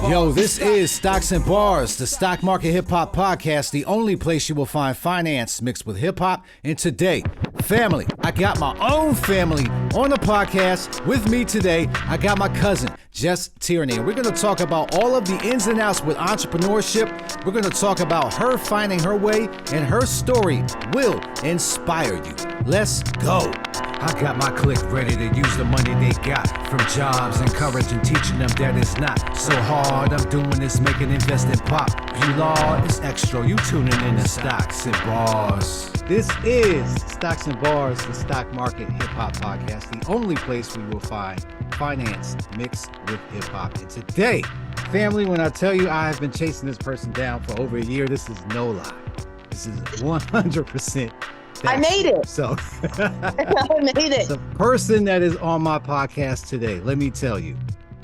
Yo, this is Stocks and Bars, the stock market hip hop podcast, the only place you will find finance mixed with hip hop. And today, family, I got my own family on the podcast. With me today, I got my cousin, Jess Tierney. And we're going to talk about all of the ins and outs with entrepreneurship. We're going to talk about her finding her way, and her story will inspire you. Let's go. I got my clique ready to use the money they got from jobs and courage and teaching them that it's not so hard. I'm doing this, making investing pop. You law is extra. You tuning in to Stocks and Bars. This is Stocks and Bars, the stock market hip hop podcast, the only place we will find finance mixed with hip hop. And today, family, when I tell you I have been chasing this person down for over a year, this is no lie. This is 100%. I made it. So I made it. The person that is on my podcast today, let me tell you,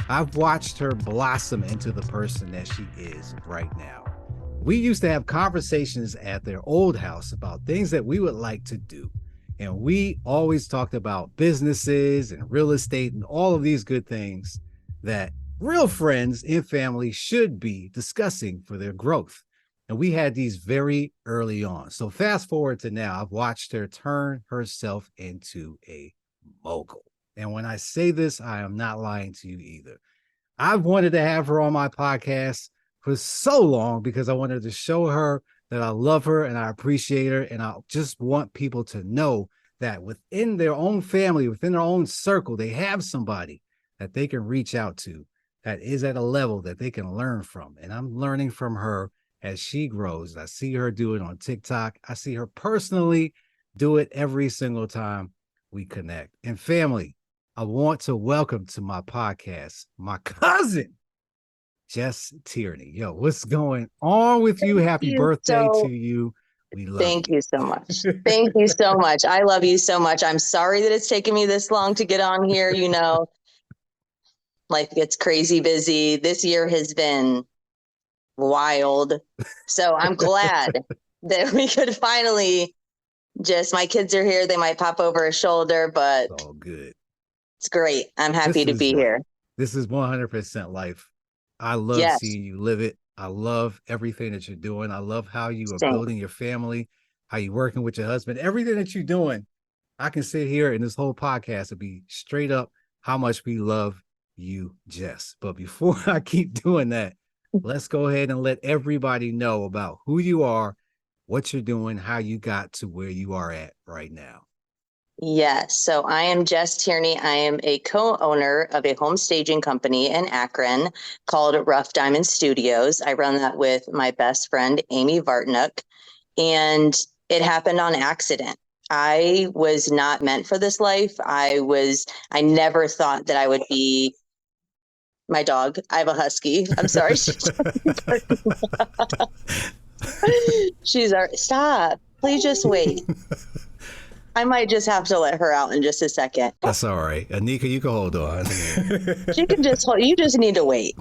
I've watched her blossom into the person that she is right now. We used to have conversations at their old house about things that we would like to do. And we always talked about businesses and real estate and all of these good things that real friends and family should be discussing for their growth. And we had these very early on. So fast forward to now, I've watched her turn herself into a mogul. And when I say this, I am not lying to you either. I've wanted to have her on my podcast for so long because I wanted to show her that I love her and I appreciate her. And I just want people to know that within their own family, within their own circle, they have somebody that they can reach out to that is at a level that they can learn from. And I'm learning from her as she grows. I see her do it on TikTok. I see her personally do it every single time we connect. And family, I want to welcome to my podcast, my cousin, Jess Tierney. Yo, what's going on with you? Happy birthday to you. We love Thank you so much. Thank you so much. I love you so much. I'm sorry that it's taken me this long to get on here. You know, life gets crazy busy. This year has been wild. So I'm glad that we could finally my kids are here. They might pop over a shoulder, but it's all good. It's great. I'm happy to be here. This is 100% life. I love seeing you live it. I love everything that you're doing. I love how you are building your family, how you're working with your husband, everything that you're doing. I can sit here in this whole podcast and be straight up how much we love you, Jess. But before I keep doing that, let's go ahead and let everybody know about who you are, what you're doing, how you got to where you are at right now. Yes. So I am Jess Tierney. I am a co-owner of a home staging company in Akron called Rough Diamond Studios. I run that with my best friend, Amy Vartnook, and it happened on accident. I was not meant for this life. I never thought that I would be my dog. I have a husky. I'm sorry. Stop. Please just wait. I might just have to let her out in just a second. That's all right. Anika, you can hold on. She can just hold. You just need to wait.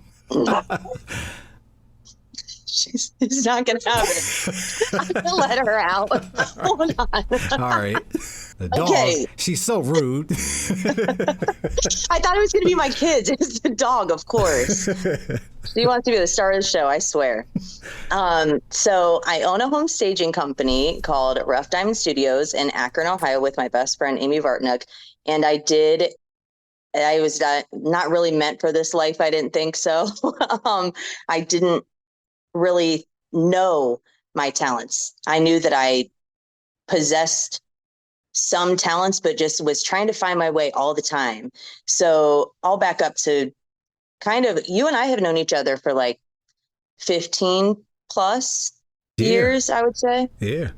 She's not going to have it. I'm going to let her out. Hold on. All right. The dog, okay. She's so rude. I thought it was going to be my kids. It's the dog, of course. She wants to be the star of the show, I swear. So I own a home staging company called Rough Diamond Studios in Akron, Ohio, with my best friend, Amy Vartnook. And I was not really meant for this life. I didn't think so. I didn't really know my talents. I knew that I possessed some talents, but just was trying to find my way all the time. So I'll back up to kind of, you and I have known each other for like 15 plus years, I would say. Yeah.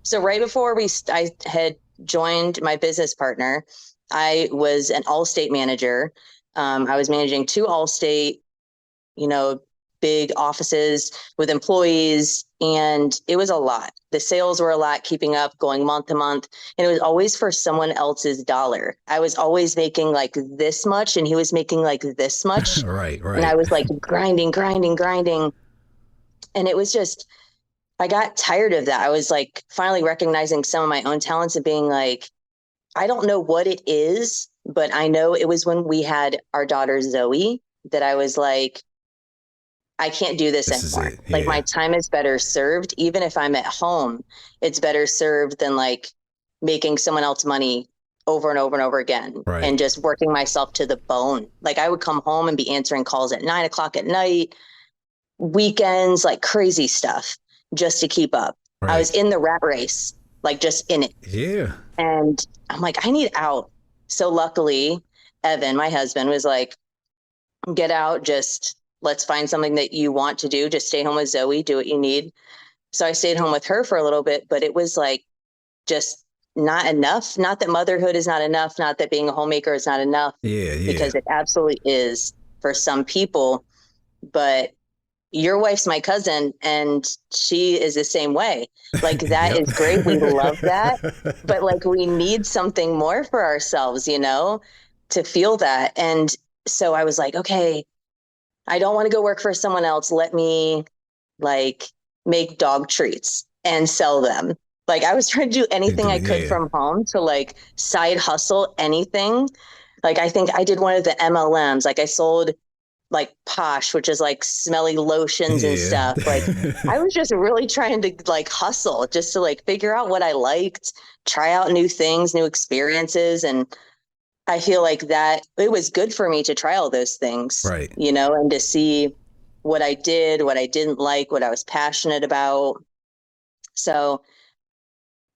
So right before I had joined my business partner, I was an Allstate manager. I was managing 2 Allstate, big offices with employees, and it was a lot. The sales were a lot, keeping up, going month to month, and it was always for someone else's dollar. I was always making like this much, and he was making like this much. Right. And I was like grinding. And it was just, I got tired of that. I was like finally recognizing some of my own talents and being like, I don't know what it is, But I know it was when we had our daughter Zoe that I was like, I can't do this This is anymore. it. Like my Yeah. time is better served, even if I'm at home, it's better served than like making someone else money over and over and over again Right. and just working myself to the bone. Like I would come home and be answering calls at 9 o'clock at night, weekends, like crazy stuff just to keep up. I was Right. in the rat race, like just in it. Yeah. And I'm like, I need out. So luckily, Evan, my husband, was like, get out, just let's find something that you want to do. Just stay home with Zoe, do what you need. So I stayed home with her for a little bit, but it was like just not enough. Not that motherhood is not enough, not that being a homemaker is not enough, Yeah. Yeah. because it absolutely is for some people. But your wife's my cousin and she is the same way. Like that Yep. is great. We love that. But like we need something more for ourselves, you know, to feel that. And so I was like, okay, I don't want to go work for someone else. Let me like make dog treats and sell them. Like I was trying to do You're anything I doing, could yeah. from home to like side hustle anything. Like I think I did one of the MLMs. Like I sold like Posh, which is like smelly lotions and Yeah. stuff. Like I was just really trying to like hustle just to like figure out what I liked, try out new things, new experiences. And I feel like that it was good for me to try all those things, Right. you know, and to see what I did, what I didn't like, what I was passionate about. So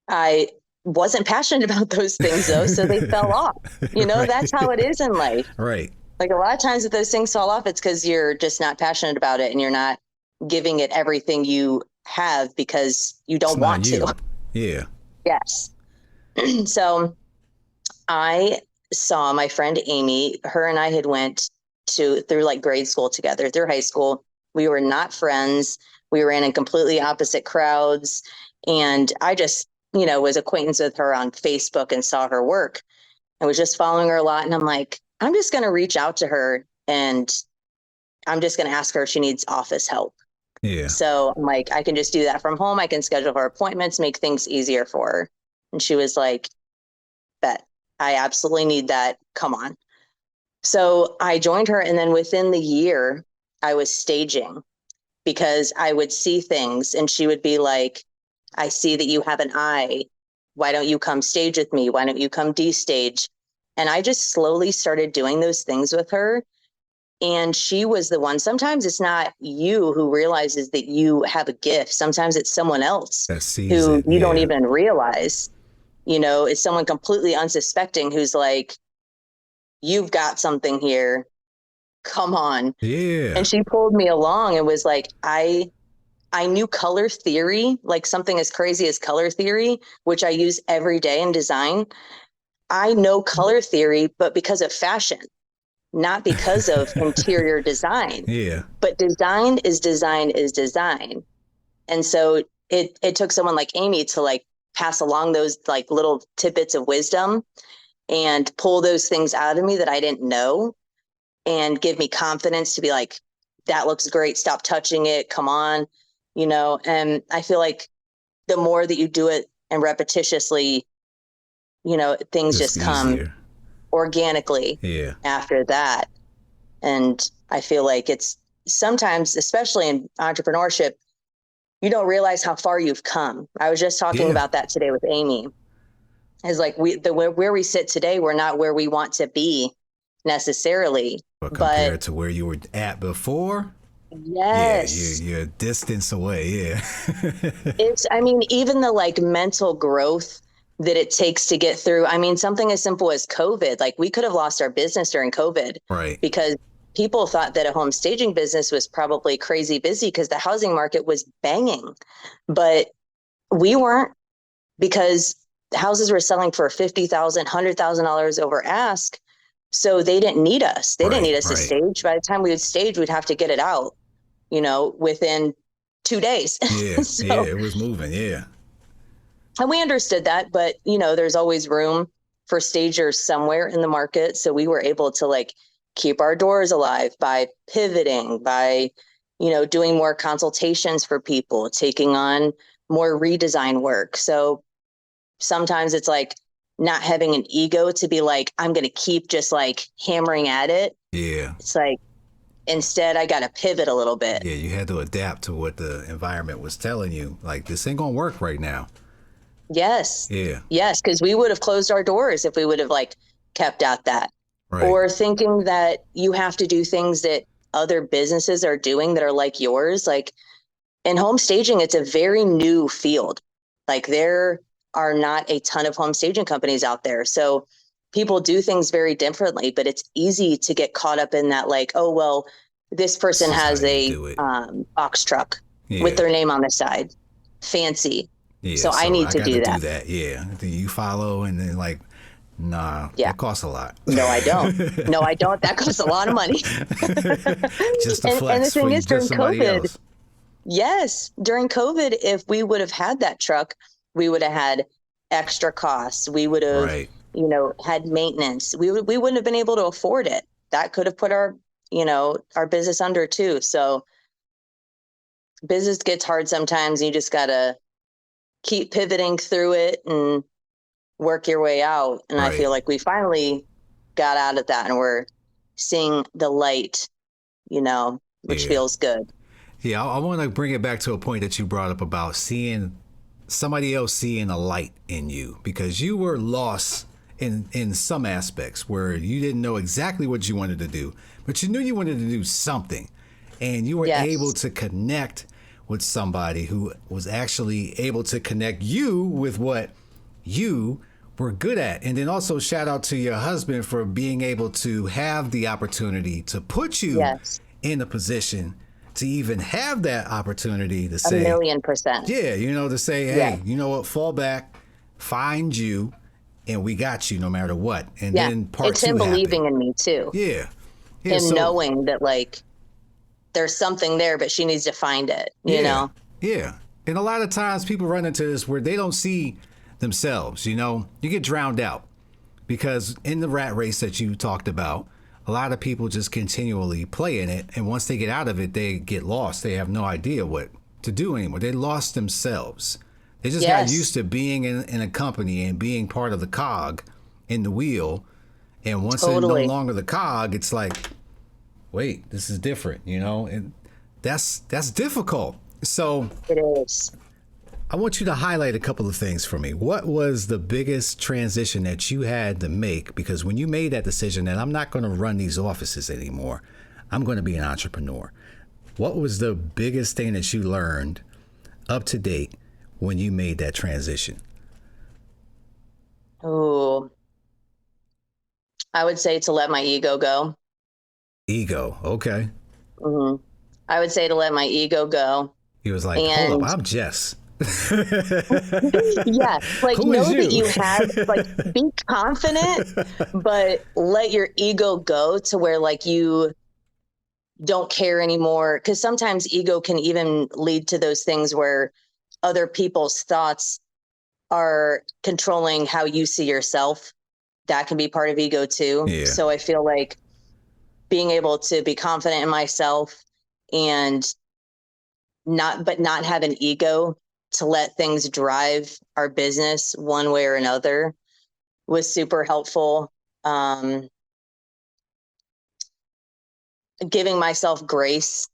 I wasn't passionate about those things though. So they fell off. You know, that's how it Right. is in life. Right. Like a lot of times if those things fall off, it's because you're just not passionate about it and you're not giving it everything you have because you It's don't not want you. to. Yeah. Yes. So I saw my friend Amy, her and I had went to through like grade school together, through high school. We were not friends. We ran in completely opposite crowds. And I just, you know, was acquaintance with her on Facebook and saw her work. I was just following her a lot. And I'm like, I'm just going to reach out to her and I'm just going to ask her if she needs office help. Yeah. So I'm like, I can just do that from home. I can schedule her appointments, make things easier for her. And she was like, bet I absolutely need that. Come on. So I joined her. And then within the year, I was staging because I would see things and she would be like, I see that you have an eye. Why don't you come stage with me? Why don't you come D-stage? And I just slowly started doing those things with her. And she was the one. Sometimes it's not you who realizes that you have a gift. Sometimes it's someone else That sees who it. you don't Yeah. even realize. You know, it's someone completely unsuspecting who's like, you've got something here. Come on. Yeah. And she pulled me along and was like, I knew color theory, like something as crazy as color theory, which I use every day in design. I know color theory, but because of fashion, not because of interior design. Yeah. But design is design is design. And so it took someone like Amy to like pass along those like little tidbits of wisdom and pull those things out of me that I didn't know and give me confidence to be like, that looks great. Stop touching it. Come on. You know, and I feel like the more that you do it and repetitiously, you know, things It's just come easier. organically Yeah. after that. And I feel like it's sometimes, especially in entrepreneurship, you don't realize how far you've come. I was just talking Yeah. about that today with Amy. Is like where we sit today, we're not where we want to be necessarily. But But compared to where you were at before, yeah, yes, you're a distance away. Yeah. it's, I mean, even the like mental growth that it takes to get through. I mean, something as simple as COVID, like we could have lost our business during COVID Right. because people thought that a home staging business was probably crazy busy because the housing market was banging. But we weren't, because houses were selling for $50,000, $100,000 over ask. So they didn't need us. They didn't Right. need us to Right. stage. By the time we would stage, we'd have to get it out, you know, within 2 days. Yeah. Yeah. So, It was moving. Yeah. and we understood that, but you know, there's always room for stagers somewhere in the market. So we were able to like keep our doors alive by pivoting, by, you know, doing more consultations for people, taking on more redesign work. So sometimes it's like not having an ego to be like, I'm going to keep just like hammering at it. Yeah. It's like, instead, I got to pivot a little bit. Yeah, you had to adapt to what the environment was telling you. Like, this ain't gonna work right now. Yes. Yeah. Yes, because we would have closed our doors if we would have like kept at that. Right. Or thinking that you have to do things that other businesses are doing that are like yours. Like in home staging, it's a very new field. Like there are not a ton of home staging companies out there. So people do things very differently, but it's easy to get caught up in that, like, oh, well, this person This is has how a you do it. box truck Yeah. with their name on the side. Fancy. Yeah, So I need to gotta do that. Yeah. Do you follow and then like, nah, Yeah. that costs a lot. No, I don't. No, I don't. That costs a lot of money. Just a and flex the thing for is, during just somebody COVID, else. yes, during COVID, if we would have had that truck, we would have had extra costs. We would have, Right. had maintenance. We wouldn't have been able to afford it. That could have put our business under too. So business gets hard sometimes. You just gotta keep pivoting through it and work your way out. And I Right. feel like we finally got out of that and we're seeing the light, which Yeah. feels good. Yeah, I want to bring it back to a point that you brought up about seeing somebody else seeing a light in you, because you were lost in some aspects where you didn't know exactly what you wanted to do, but you knew you wanted to do something, and you were Yes. able to connect with somebody who was actually able to connect you with what you were good at. And then also shout out to your husband for being able to have the opportunity to put you Yes. in a position to even have that opportunity to say, 1,000,000%. yeah, to say, hey, Yeah. you know what, fall back, find you, and we got you no matter what. And Yeah. then part It's two him believing happened. in me too. Yeah. Yeah. And knowing that like there's something there, but she needs to find it, you know? Yeah. And a lot of times people run into this where they don't see themselves, you get drowned out because in the rat race that you talked about, a lot of people just continually play in it. And once they get out of it, they get lost. They have no idea what to do anymore. They lost themselves. They just got Yes. used to being in a company and being part of the cog in the wheel. And once they're no Totally. longer the cog, it's like, wait, this is different, and that's difficult. So It is. I want you to highlight a couple of things for me. What was the biggest transition that you had to make? Because when you made that decision that I'm not going to run these offices anymore, I'm going to be an entrepreneur. What was the biggest thing that you learned up to date when you made that transition? Oh, I would say to let my ego go. Ego. Okay. Hmm. I would say to let my ego go. He was like, hold up, I'm Jess. Yeah, like Who know is that you? you have, like, be confident, but let your ego go to where like you don't care anymore. Because sometimes ego can even lead to those things where other people's thoughts are controlling how you see yourself. That can be part of ego too. Yeah. So I feel like being able to be confident in myself and not have an ego to let things drive our business one way or another was super helpful. Giving myself grace,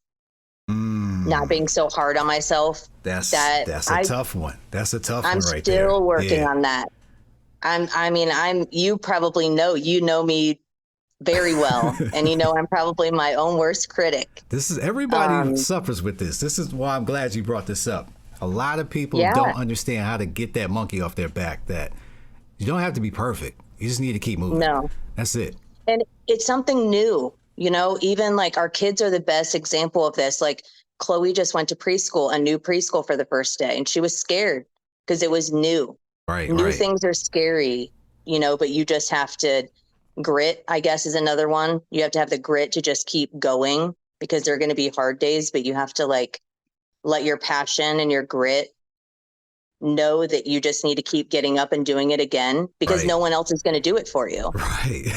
not being so hard on myself. That's a tough one. That's a tough I'm one right there. still working Yeah. on that. You probably know me very well. And I'm probably my own worst critic. This is everybody suffers with this. This is why I'm glad you brought this up. A lot of people don't understand how to get that monkey off their back, that you don't have to be perfect. You just need to keep moving. No. That's it. And it's something new, even like our kids are the best example of this. Like Chloe just went to preschool, a new preschool for the first day, and she was scared because it was new. Right. New things are scary, but you just have to grit, I guess, is another one. You have to have the grit to just keep going because there are going to be hard days, but you have to like let your passion and your grit know that you just need to keep getting up and doing it again because no one else is going to do it for you. Right.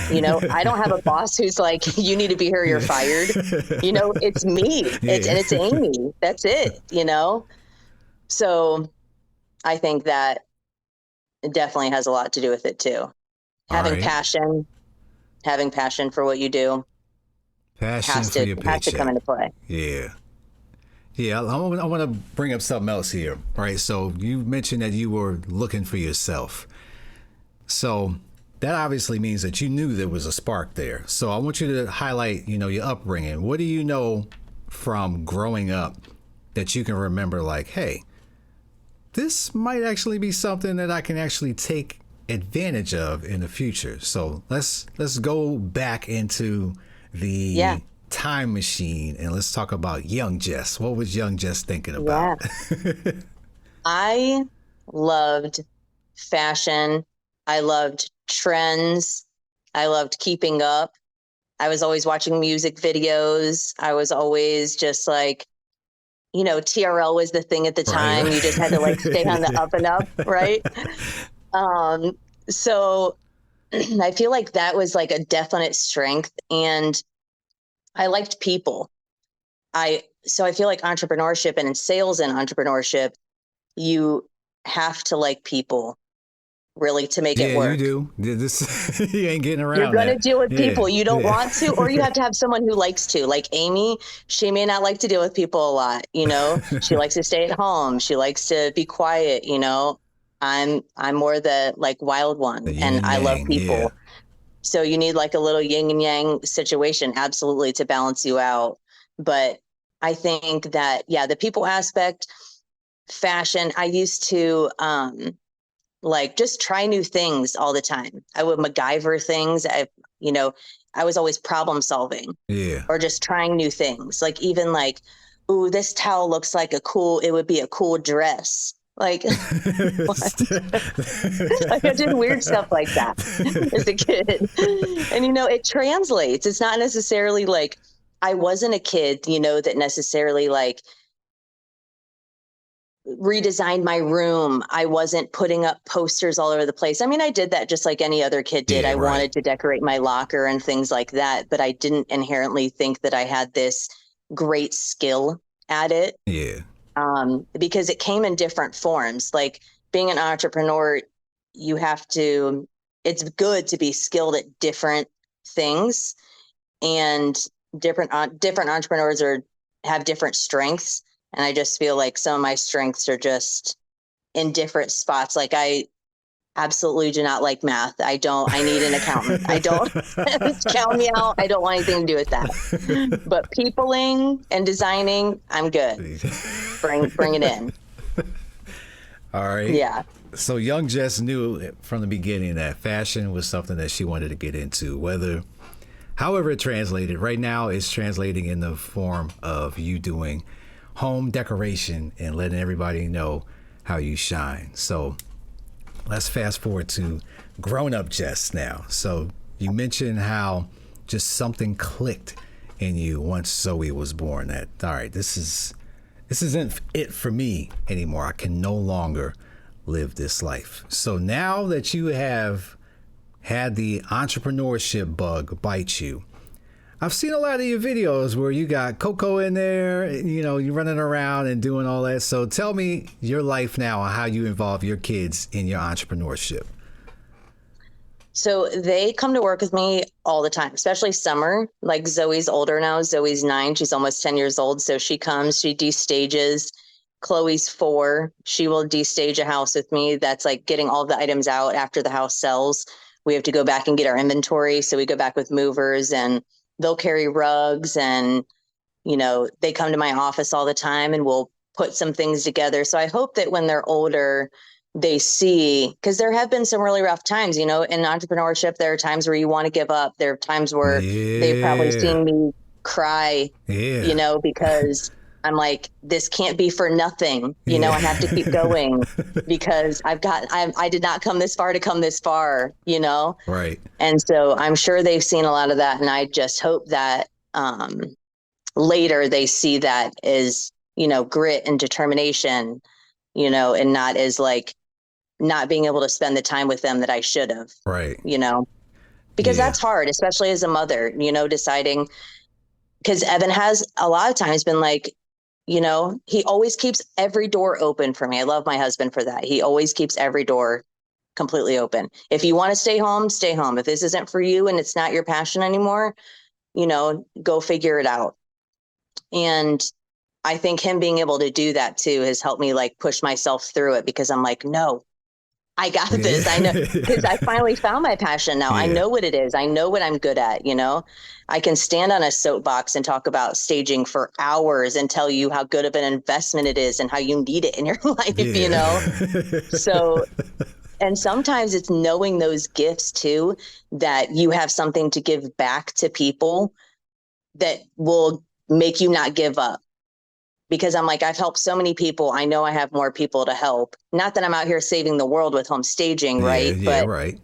I don't have a boss who's like, you need to be here, you're fired. It's me. It's Amy. That's it, So I think that it definitely has a lot to do with it too. All Having right. passion, having passion for what you do Passion has for to your has to come paycheck. into play. Yeah. Yeah, I want to bring up something else here. Right. So you mentioned that you were looking for yourself. So that obviously means that you knew there was a spark there. So I want you to highlight, your upbringing. What do you know from growing up that you can remember like, hey, this might actually be something that I can actually take advantage of in the future. So let's go back into Yeah. the time machine and let's talk about young Jess. What was young Jess thinking about? Yeah. I loved fashion. I loved trends. I loved keeping up. I was always watching music videos. I was always just like, TRL was the thing at the Right. time. You just had to like stay on the up and up, right? Um, so I feel like that was like a definite strength. And I liked people. So I feel like entrepreneurship and in sales and entrepreneurship, you have to like people really to make it Yeah, you work. do. This you ain't getting You're around going to that. deal with Yeah. people you don't Yeah. want to, or you have to have someone who likes to. Like Amy, she may not like to deal with people a lot, She likes to stay at home. She likes to be quiet. I'm more the like wild The one, yin and and I love yang. Yeah. people. So you need like a little yin and yang situation, absolutely, to balance you out. But I think that, yeah, the people aspect, fashion, I used to like just try new things all the time. I would MacGyver things. You know, I was always problem solving Yeah. or just trying new things. Like even like, ooh, this towel looks like it would be a cool dress. Like, like I did weird stuff like that as a kid. And it translates. It's not necessarily like I wasn't a kid, that necessarily like redesigned my room. I wasn't putting up posters all over the place. I mean, I did that just like any other kid did. Yeah, I right. wanted to decorate my locker and things like that, but I didn't inherently think that I had this great skill at it. Yeah. Because it came in different forms. Like being an entrepreneur, it's good to be skilled at different things, and different entrepreneurs have different strengths. And I just feel like some of my strengths are just in different spots. Like I absolutely do not like math. I need an accountant. I don't count me out. I don't want anything to do with that. But peopling and designing, I'm good. Bring it in. All right. Yeah. So young Jess knew from the beginning that fashion was something that she wanted to get into, however it translated. Right now it's translating in the form of you doing home decoration and letting everybody know how you shine. So let's fast forward to grown-up Jess now. So you mentioned how just something clicked in you once Zoe was born. That, all right, this isn't it for me anymore. I can no longer live this life. So now that you have had the entrepreneurship bug bite you, I've seen a lot of your videos where you got Coco in there, you're running around and doing all that. So tell me your life now and how you involve your kids in your entrepreneurship. So they come to work with me all the time, especially summer. Like Zoe's older now. Zoe's 9. She's almost 10 years old. So she comes, she destages. Chloe's 4. She will destage a house with me. That's like getting all the items out after the house sells. We have to go back and get our inventory. So we go back with movers and they'll carry rugs and, they come to my office all the time and we'll put some things together. So I hope that when they're older, they see, because there have been some really rough times, in entrepreneurship. There are times where you want to give up. There are times where they've probably Yeah. seen me cry, Yeah. Because I'm like, this can't be for nothing. Yeah. I have to keep going because I did not come this far to come this far. Right. And so I'm sure they've seen a lot of that. And I just hope that later they see that as, grit and determination, and not as like not being able to spend the time with them that I should have, Right. Because Yeah. that's hard, especially as a mother, deciding, because Evan has a lot of times been like, he always keeps every door open for me. I love my husband for that. He always keeps every door completely open. If you want to stay home, stay home. If this isn't for you and it's not your passion anymore, go figure it out. And I think him being able to do that too has helped me like push myself through it, because I'm like, no, I got this. I know, because I finally found my passion now. I know what it is. I know what I'm good at. I can stand on a soapbox and talk about staging for hours and tell you how good of an investment it is and how you need it in your life, So, and sometimes it's knowing those gifts too, that you have something to give back to people that will make you not give up. Because I'm like, I've helped so many people. I know I have more people to help. Not that I'm out here saving the world with home staging, right? But right.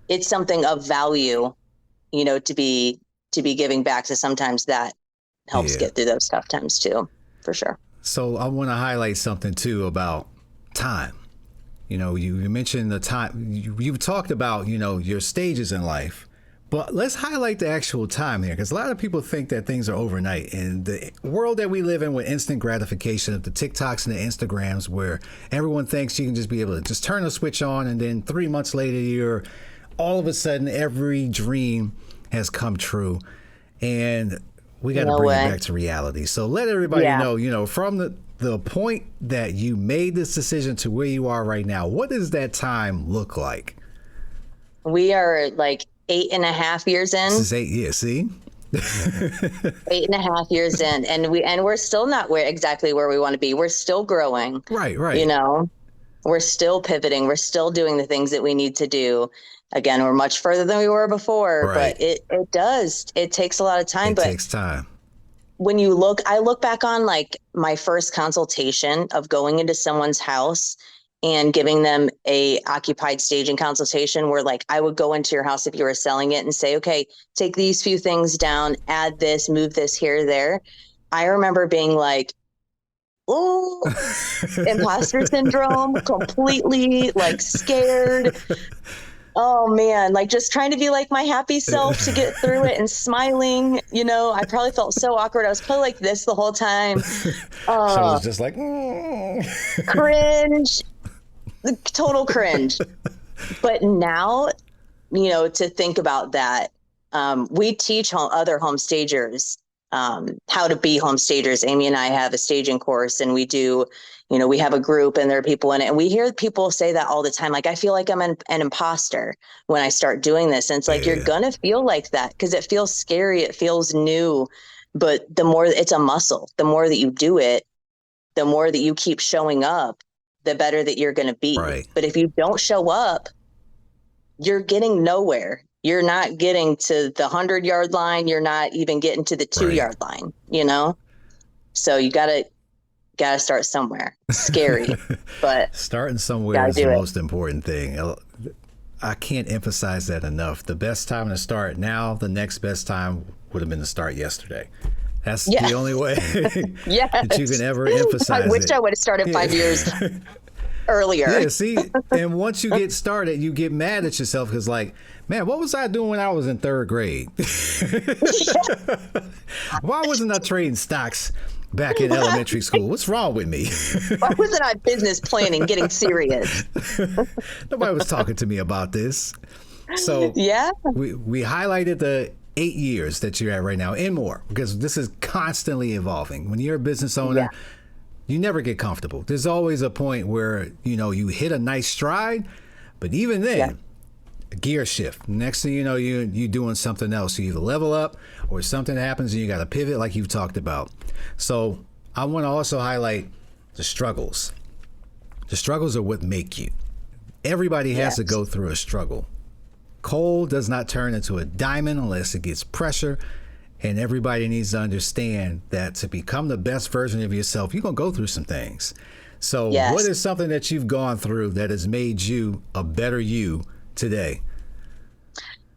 It's something of value, to be giving back. So sometimes that helps get through those tough times too, for sure. So I want to highlight something too about time. You mentioned the time. You've talked about, your stages in life. But let's highlight the actual time here, because a lot of people think that things are overnight. And the world that we live in with instant gratification of the TikToks and the Instagrams, where everyone thinks you can just be able to just turn a switch on, and then 3 months later, all of a sudden, every dream has come true. And we got to bring it back to reality. So let everybody know, from the point that you made this decision to where you are right now, what does that time look like? We are like 8.5 years in. This is 8 years, see? 8.5 years in, and we're still not exactly where we want to be. We're still growing. Right. We're still pivoting. We're still doing the things that we need to do. Again, we're much further than we were before, but it takes a lot of time. It takes time. When I look back on like my first consultation of going into someone's house and giving them a occupied staging consultation, where like I would go into your house if you were selling it and say, okay, take these few things down, add this, move this here, there. I remember being like, oh, imposter syndrome, completely like scared. Oh man, like just trying to be like my happy self to get through it and smiling, I probably felt so awkward. I was probably like this the whole time. So it was just like, cringe. Total cringe. But now, to think about that, we teach other home stagers how to be home stagers. Amy and I have a staging course, and we do, we have a group and there are people in it. And we hear people say that all the time. Like, I feel like I'm an imposter when I start doing this. And it's like, you're going to feel like that because it feels scary. It feels new. But the more it's a muscle, the more that you do it, the more that you keep showing up, the better that you're going to be. Right. But if you don't show up, you're getting nowhere. You're not getting to the 100-yard line. You're not even getting to the 2-yard line, So you gotta start somewhere. Scary, but starting somewhere is the most important thing. I can't emphasize that enough. The best time to start now, the next best time would have been to start yesterday. That's the only way that you can ever emphasize it. I wish I would have started 5 years earlier. Yeah, see, and once you get started, you get mad at yourself because, like, man, what was I doing when I was in 3rd grade? Why wasn't I trading stocks back in elementary school? What's wrong with me? Why wasn't I business planning, getting serious? Nobody was talking to me about this. So we highlighted the 8 years that you're at right now and more, because this is constantly evolving. When you're a business owner, you never get comfortable. There's always a point where, you hit a nice stride, but even then, a gear shift. Next thing you know, you're doing something else. You either level up or something happens and you got to pivot like you've talked about. So I want to also highlight the struggles. The struggles are what make you. Everybody has to go through a struggle. Coal does not turn into a diamond unless it gets pressure. And everybody needs to understand that to become the best version of yourself, you're going to go through some things. So what is something that you've gone through that has made you a better you today?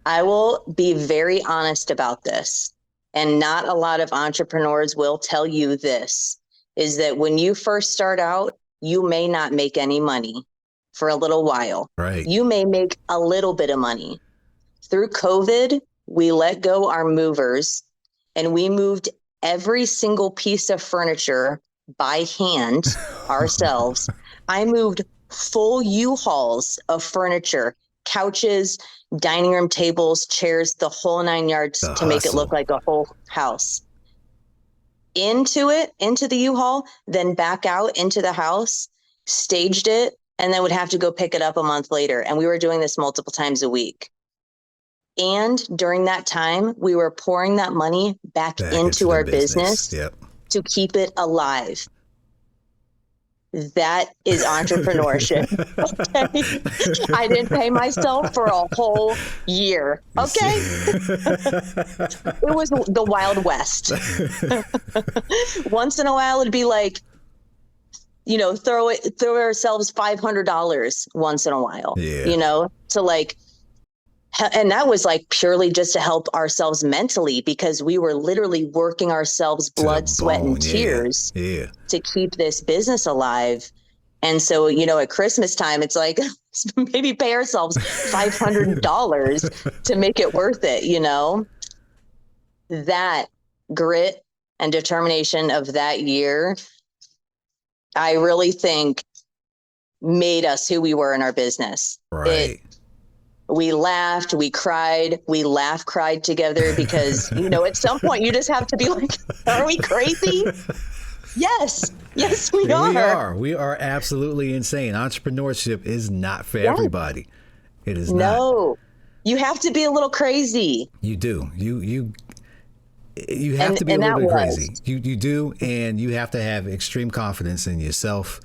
I will be very honest about this. And not a lot of entrepreneurs will tell you this, is that when you first start out, you may not make any money for a little while. Right. You may make a little bit of money. Through COVID, we let go our movers and we moved every single piece of furniture by hand ourselves. I moved full U-Hauls of furniture, couches, dining room tables, chairs, the whole 9 yards to make it look like a whole house. Into the U-Haul, then back out into the house, staged it, and then would have to go pick it up a month later. And we were doing this multiple times a week. And during that time, we were pouring that money back into our business to keep it alive. That is entrepreneurship. Okay. I didn't pay myself for a whole year. Okay. It was the Wild West. Once in a while, it'd be like, throw ourselves $500 once in a while, to like, and that was like purely just to help ourselves mentally, because we were literally working ourselves blood, sweat, and tears to keep this business alive. And so, at Christmas time, it's like maybe pay ourselves $500 to make it worth it. That grit and determination of that year, I really think made us who we were in our business. Right. We laughed, we cried, cried together because, at some point you just have to be like, are we crazy? Yes, we are. We are absolutely insane. Entrepreneurship is not for everybody. It is not. No, you have to be a little crazy. You do. You have to be a little bit crazy. You do. And you have to have extreme confidence in yourself.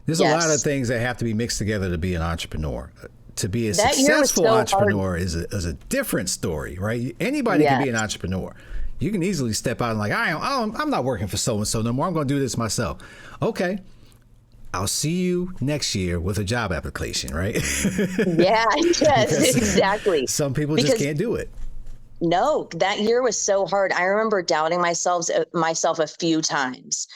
There's a lot of things that have to be mixed together to be an entrepreneur. To be a successful entrepreneur is a different story, right? Anybody can be an entrepreneur. You can easily step out and like, I'm not working for so-and-so no more. I'm going to do this myself. Okay. I'll see you next year with a job application, right? Yes, exactly. Some people just can't do it. No, that year was so hard. I remember doubting myself a few times,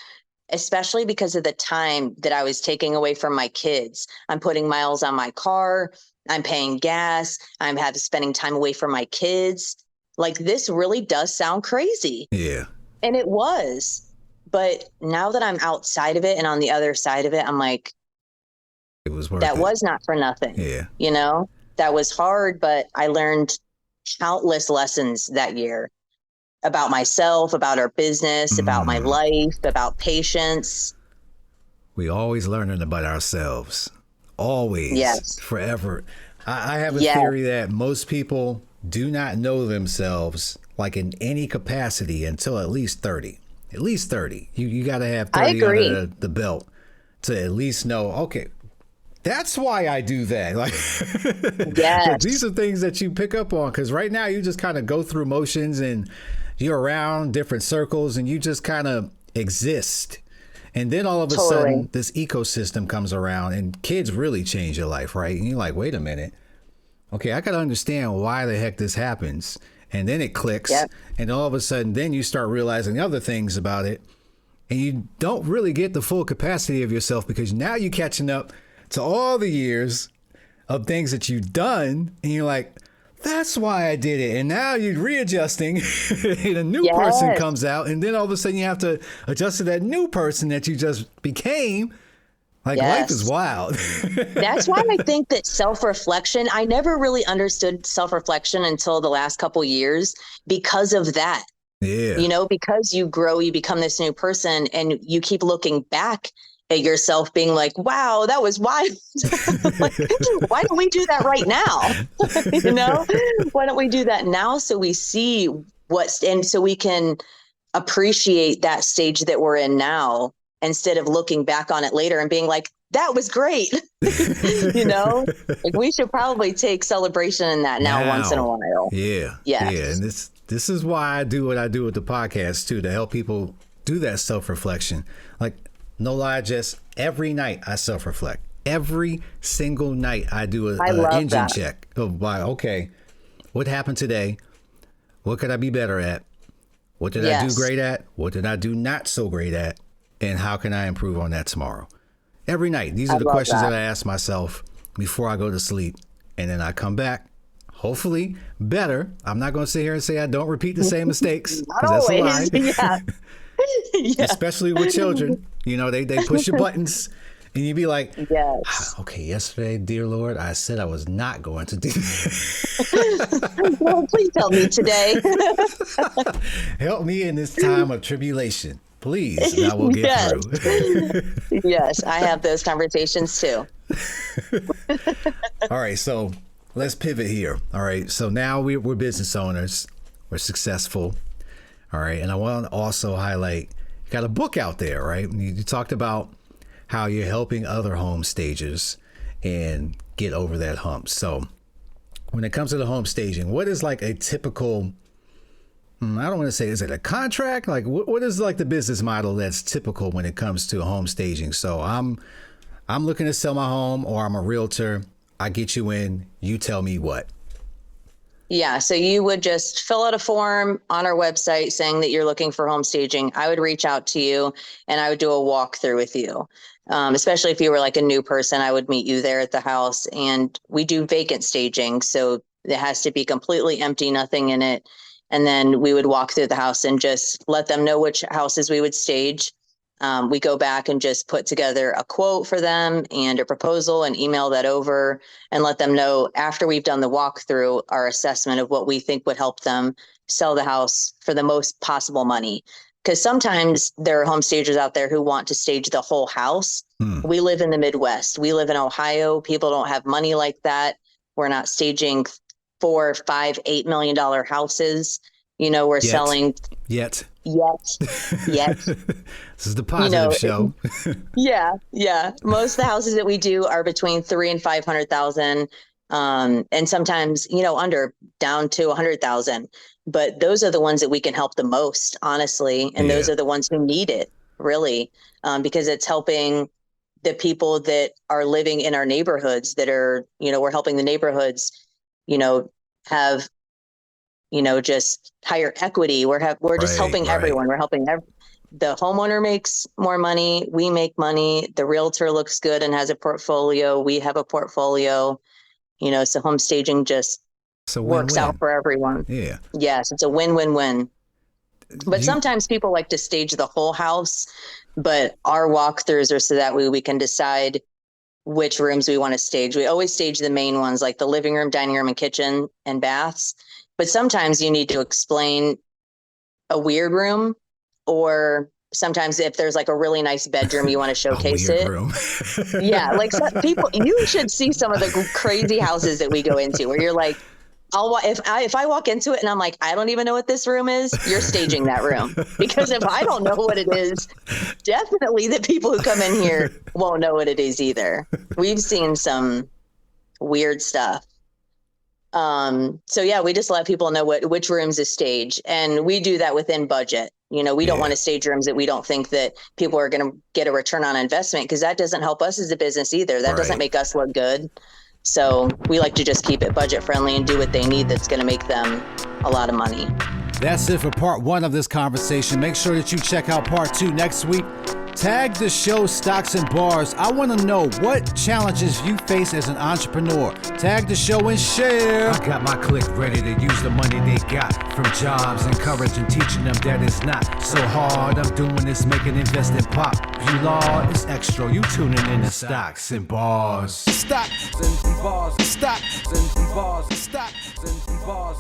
especially because of the time that I was taking away from my kids. I'm putting miles on my car. I'm paying gas. I'm spending time away from my kids. Like, this really does sound crazy. Yeah. And it was. But now that I'm outside of it and on the other side of it, I'm like, it was worth that was not for nothing. Yeah. That was hard, but I learned countless lessons that year about myself, about our business, about my life, about patience. We always learning about ourselves. Always. Yes. Forever. I have a theory that most people do not know themselves like in any capacity until at least 30. At least 30. You got to have 30 under the belt to at least know, okay, that's why I do that. Like, these are things that you pick up on, because right now you just kind of go through motions and you're around different circles and you just kind of exist. And then all of a sudden this ecosystem comes around and kids really change your life, right? And you're like, wait a minute. Okay, I got to understand why the heck this happens. And then it clicks. Yep. And all of a sudden then you start realizing other things about it. And you don't really get the full capacity of yourself, because now you're catching up to all the years of things that you've done. And you're like, that's why I did it. And now you're readjusting and a new person comes out. And then all of a sudden you have to adjust to that new person that you just became. Like, life is wild. That's why I think that self-reflection, I never really understood self-reflection until the last couple years because of that. Yeah. Because you grow, you become this new person, and you keep looking back at yourself being like, wow, that was wild. Like, why don't we do that right now? Why don't we do that now so we see and so we can appreciate that stage that we're in now, instead of looking back on it later and being like, that was great. Like, we should probably take celebration in that now once in a while. Yeah. Yes. Yeah. And this is why I do what I do with the podcast too, to help people do that self-reflection. Like, no lie, just every night I self-reflect. Every single night I do an engine check of why, okay, what happened today? What could I be better at? What did I do great at? What did I do not so great at? And how can I improve on that tomorrow? Every night. These are the questions that I ask myself before I go to sleep. And then I come back, hopefully better. I'm not going to sit here and say I don't repeat the same mistakes, because that's a lie. Especially with children. They push your buttons And you'd be like, Yes. okay, yesterday, dear Lord, I said I was not going to do that. Well, please help me today. Help me in this time of tribulation. Please, and I will get Yes. through. Yes, I have those conversations too. All right, so let's pivot here. All right, so now we're business owners. We're successful. All right, and I want to also highlight, you got a book out there, right? You talked about how you're helping other home stagers and get over that hump. So when it comes to the home staging, what is like a typical, I don't want to say, is it a contract? Like what is like the business model that's typical when it comes to home staging? So I'm looking to sell my home, or I'm a realtor. I get you in, you tell me what. Yeah, so you would just fill out a form on our website saying that you're looking for home staging. I would reach out to you and I would do a walkthrough with you. Especially if you were like a new person, I would meet you there at the house, and we do vacant staging. So it has to be completely empty, nothing in it. And then we would walk through the house and just let them know which houses we would stage. We go back and just put together a quote for them and a proposal and email that over and let them know after we've done the walkthrough, our assessment of what we think would help them sell the house for the most possible money. Because sometimes there are home stagers out there who want to stage the whole house. We live in the Midwest. We live in Ohio. People don't have money like that. We're not staging $4, $5, $8 million houses. We're selling yet. This is the positive show. Yeah. Most of the houses that we do are between 300,000 and 500,000. And sometimes, under down to 100,000. But those are the ones that we can help the most, honestly. And those are the ones who need it, really, because it's helping the people that are living in our neighborhoods that are, we're helping the neighborhoods, have, just higher equity. We're just helping everyone. We're helping the homeowner makes more money. We make money. The realtor looks good and has a portfolio. We have a portfolio. So home staging just works out for everyone. Yeah. Yes, it's a win-win-win. But sometimes people like to stage the whole house, but our walkthroughs are so that way we can decide which rooms we want to stage. We always stage the main ones, like the living room, dining room, and kitchen and baths. But sometimes you need to explain a weird room, or sometimes if there's like a really nice bedroom, you want to showcase it. Room. Yeah. Like people, you should see some of the crazy houses that we go into where you're like, if I walk into it and I'm like, I don't even know what this room is, you're staging that room. Because if I don't know what it is, definitely the people who come in here won't know what it is either. We've seen some weird stuff. So yeah, we just let people know which rooms to stage, and we do that within budget. We don't want to stage rooms that we don't think that people are going to get a return on investment, because that doesn't help us as a business either. That doesn't make us look good. So we like to just keep it budget friendly and do what they need that's going to make them a lot of money. That's it for part 1 of this conversation. Make sure that you check out part 2 next week. Tag the show Stocks and Bars. I want to know what challenges you face as an entrepreneur. Tag the show and share. I got my clique ready to use the money they got from jobs, encouraging, teaching them that it's not so hard. I'm doing this, making investing pop. You law, it's extra. You tuning in to Stocks and Bars. Stocks and Bars. Stocks and Bars. Stocks and Bars.